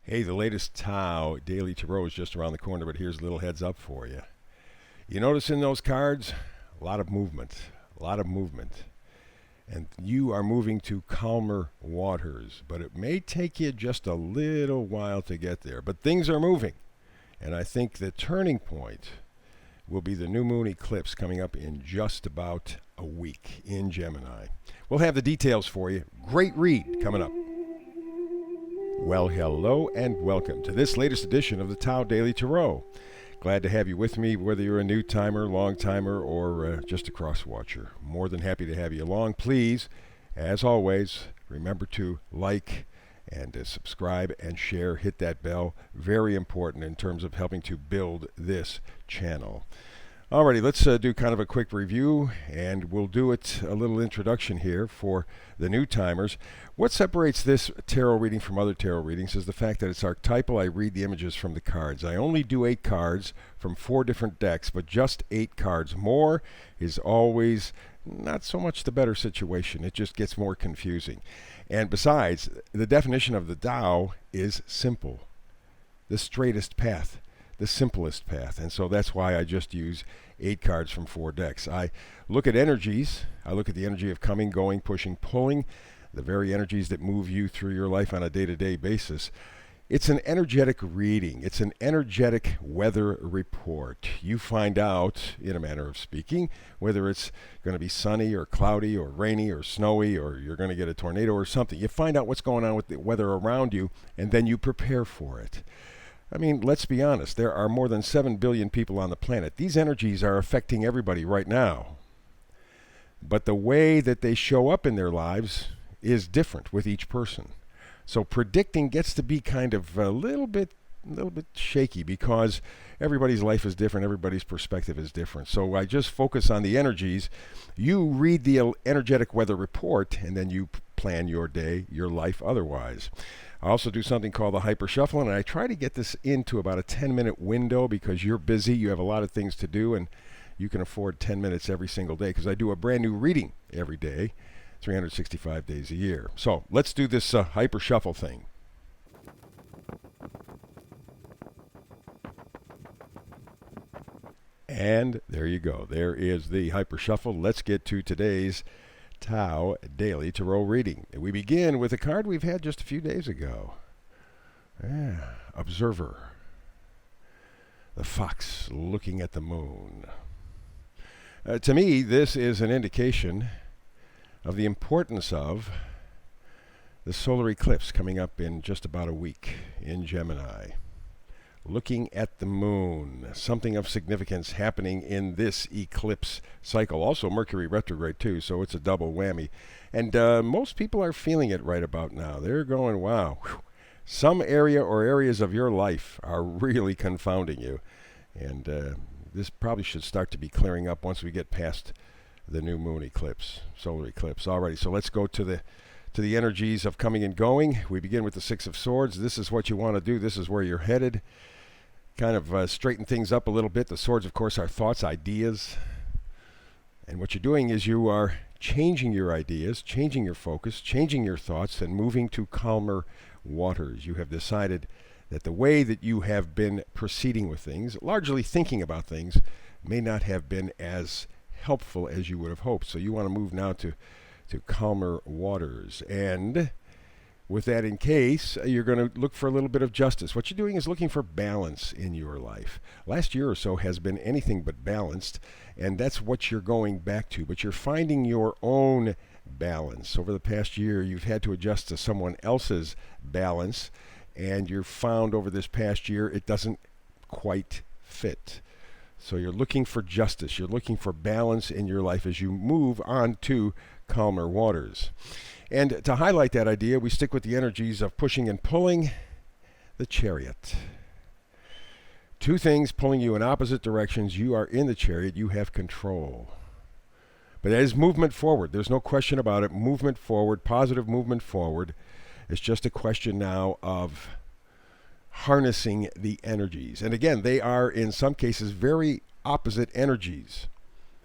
Hey, the latest Tao Daily Tarot is just around the corner, but here's a little heads up for you. You notice in those cards, a lot of movement, a lot of movement. And you are moving to calmer waters, but it may take you just a little while to get there. But things are moving, and I think the turning point will be the new moon eclipse coming up in just about a week in Gemini. We'll have the details for you. Great read coming up. Well, hello and welcome to this latest edition of the Tao Daily Tarot. Glad to have you with me, whether you're a new timer, long timer, or just a cross watcher. More than happy to have you along. Please, as always, remember to like and subscribe and share. Hit that bell. Very important in terms of helping to build this channel. Alrighty, let's do kind of a quick review, and we'll do it a little introduction here for the new timers. What separates this tarot reading from other tarot readings is the fact that it's archetypal. I read the images from the cards. I only do 8 cards from 4 different decks, but just 8 cards. More is always not so much the better situation. It just gets more confusing. And besides, the definition of the Tao is simple, the straightest path, the simplest path. And so that's why I just use 8 cards from 4 decks. I look at energies. I look at the energy of coming, going, pushing, pulling, the very energies that move you through your life on a day-to-day basis. It's an energetic reading. It's an energetic weather report. You find out, in a manner of speaking, whether it's going to be sunny or cloudy or rainy or snowy, or you're going to get a tornado or something. You find out what's going on with the weather around you, and then you prepare for it. I mean, let's be honest. There are more than 7 billion people on the planet. These energies are affecting everybody right now. But the way that they show up in their lives is different with each person. So predicting gets to be kind of a little bit shaky because everybody's life is different, everybody's perspective is different. So I just focus on the energies. You read the energetic weather report, and then you plan your day, your life otherwise. I also do something called the Hyper Shuffle, and I try to get this into about a 10-minute window because you're busy, you have a lot of things to do, and you can afford 10 minutes every single day because I do a brand new reading every day, 365 days a year. So let's do this Hyper Shuffle thing. And there you go. There is the Hyper Shuffle. Let's get to today's Tao Daily Tarot reading. We begin with a card we've had just a few days ago. Observer. The fox looking at the moon. To me, this is an indication of the importance of the solar eclipse coming up in just about a week in Gemini. Looking at the moon, something of significance happening in this eclipse cycle. Also Mercury retrograde too, so it's a double whammy. And most people are feeling it right about now. They're going, wow, whew. Some area or areas of your life are really confounding you. And this probably should start to be clearing up once we get past the new moon eclipse, solar eclipse. Alrighty, so let's go to the energies of coming and going. We begin with the 6 of Swords. This is what you want to do. This is where you're headed. Kind of straighten things up a little bit. The swords, of course, are thoughts, ideas. And what you're doing is you are changing your ideas, changing your focus, changing your thoughts, and moving to calmer waters. You have decided that the way that you have been proceeding with things, largely thinking about things, may not have been as helpful as you would have hoped. So you want to move now to calmer waters. And with that in case, you're going to look for a little bit of justice. What you're doing is looking for balance in your life. Last year or so has been anything but balanced, and that's what you're going back to. But you're finding your own balance. Over the past year, you've had to adjust to someone else's balance, and you've found over this past year it doesn't quite fit. So you're looking for justice. You're looking for balance in your life as you move on to calmer waters. And to highlight that idea, we stick with the energies of pushing and pulling. The Chariot. 2 things pulling you in opposite directions. You are in the Chariot. You have control. But that is movement forward. There's no question about it. Movement forward, positive movement forward. It's just a question now of harnessing the energies. And again, they are in some cases very opposite energies.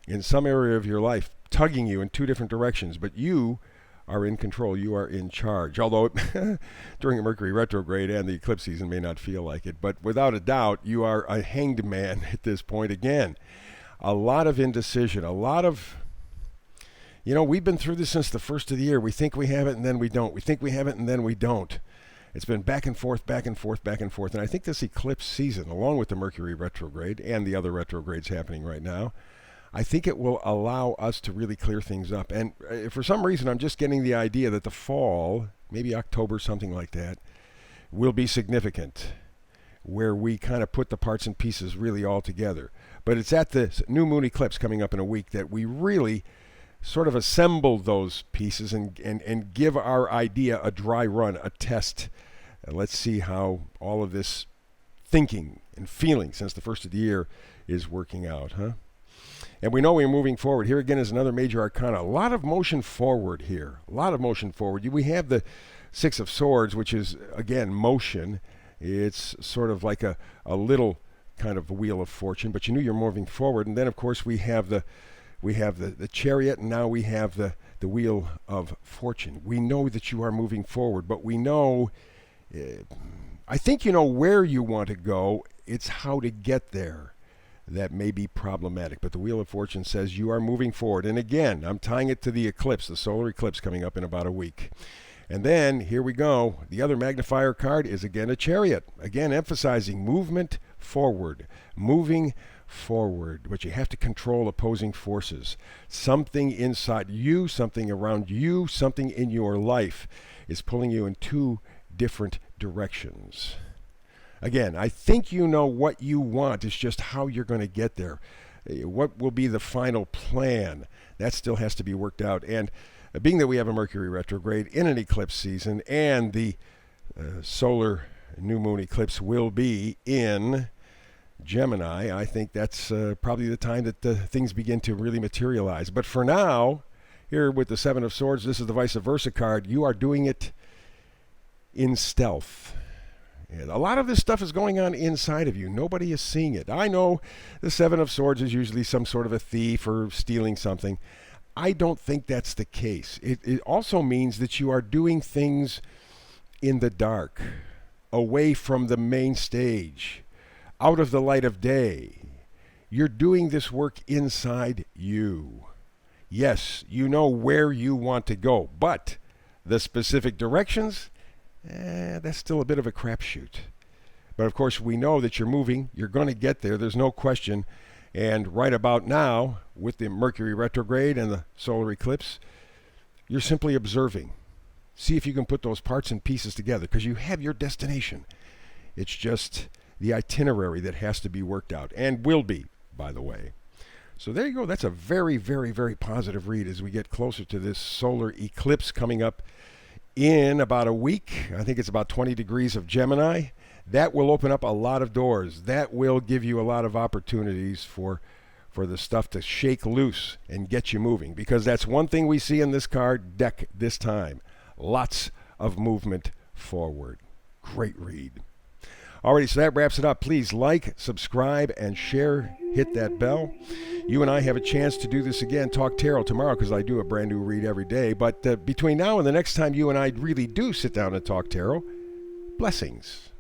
In some area of your life, tugging you in 2 different directions. But you are in control. You are in charge. Although during a Mercury retrograde and the eclipse season may not feel like it. But without a doubt, you are a hanged man at this point again. A lot of indecision. A lot of... we've been through this since the first of the year. We think we have it and then we don't. We think we have it and then we don't. It's been back and forth, back and forth, back and forth. And I think this eclipse season, along with the Mercury retrograde and the other retrogrades happening right now, I think it will allow us to really clear things up. And for some reason, I'm just getting the idea that the fall, maybe October, something like that, will be significant, where we kind of put the parts and pieces really all together. But it's at the new moon eclipse coming up in a week that we really sort of assemble those pieces and give our idea a dry run, a test. Let's see how all of this thinking and feeling since the first of the year is working out, huh? And we know we're moving forward. Here again is another major arcana. A lot of motion forward here. A lot of motion forward. We have the Six of Swords, which is, again, motion. It's sort of like a little kind of wheel of fortune, but you're moving forward. And then, of course, we have the Chariot, and now we have the wheel of fortune. We know that you are moving forward, but we know, I think you know where you want to go. It's how to get there that may be problematic. But the wheel of fortune says you are moving forward. And again, I'm tying it to the eclipse, the solar eclipse coming up in about a week. And then, here we go. The other magnifier card is again a Chariot. Again, emphasizing movement forward. Moving forward. But you have to control opposing forces. Something inside you, something around you, something in your life is pulling you in two different directions. Again, I think you know what you want. It's just how you're going to get there. What will be the final plan? That still has to be worked out. And being that we have a Mercury retrograde in an eclipse season, and the solar new moon eclipse will be in Gemini, I think that's probably the time that things begin to really materialize. But for now, here with the Seven of Swords, this is the vice versa card. You are doing it in stealth. And a lot of this stuff is going on inside of you. Nobody is seeing it. I know the Seven of Swords is usually some sort of a thief or stealing something. I don't think that's the case. It also means that you are doing things in the dark, away from the main stage, out of the light of day. You're doing this work inside you. Yes, you know where you want to go, but the specific directions, that's still a bit of a crapshoot. But of course, we know that you're moving. You're going to get there. There's no question. And right about now, with the Mercury retrograde and the solar eclipse, you're simply observing. See if you can put those parts and pieces together, because you have your destination. It's just the itinerary that has to be worked out, and will be, by the way. So there you go. That's a very, very, very positive read as we get closer to this solar eclipse coming up in about a week. I think it's about 20 degrees of Gemini. That will open up a lot of doors. That will give you a lot of opportunities for the stuff to shake loose and get you moving. Because that's one thing we see in this card deck this time. Lots of movement forward. Great read. Alrighty, so that wraps it up. Please like, subscribe, and share. Hit that bell. You and I have a chance to do this again, Talk Tarot, tomorrow, because I do a brand new read every day. But between now and the next time you and I really do sit down and talk tarot, blessings.